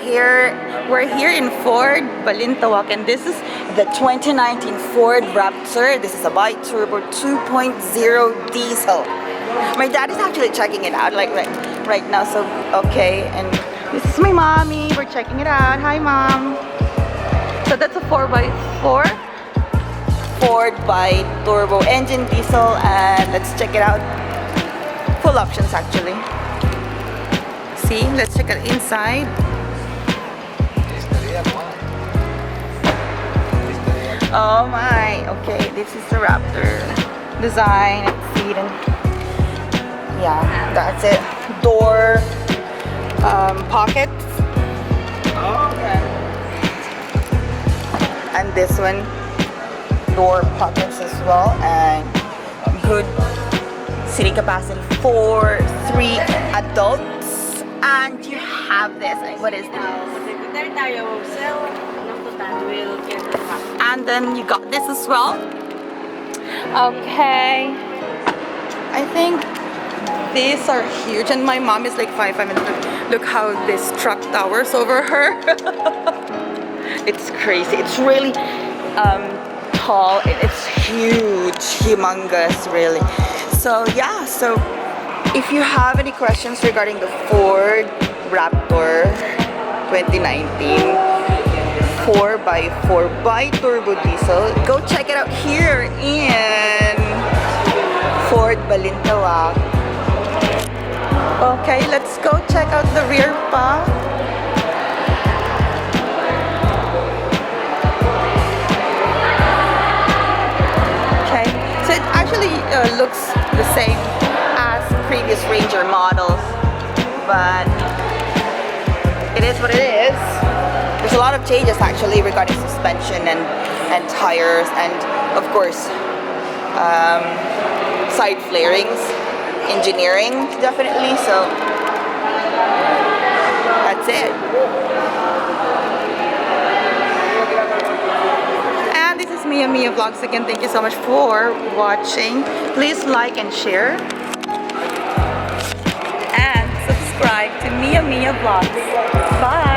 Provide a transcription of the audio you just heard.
we're here in Ford Balintawak, and this is the 2019 Ford Raptor. This is a BiTurbo 2.0 diesel. My dad is actually checking it out like right now, so okay. And this is my mommy. We're checking it out. Hi, mom. So that's a 4x4 Ford BiTurbo engine diesel, and let's check it out. Full options actually. See, let's check it inside. Oh my, okay, this is the Raptor design, seat, and yeah, that's it. Door, pockets. Okay. And this one, door pockets as well, and good seating capacity for 3 adults. And you have this. What is this? And then you got this as well. Okay. I think these are huge, and my mom is like 5'5", and look how this truck towers over her. It's crazy. It's really tall. It's huge, humongous, really. So yeah, so if you have any questions regarding the Ford Raptor 2019 4x4 BiTurbo diesel, go check it out here in Ford Balintawak. Okay, let's go check out the rear pa. Okay, so it actually looks the same as previous Ranger models, but it is what it is. There's a lot of changes actually regarding suspension and tires, and of course side flarings, engineering definitely. So that's it. And this is MIAMIA Vlogs again. Thank you so much for watching. Please like and share, and subscribe to MIAMIA Vlogs. Bye.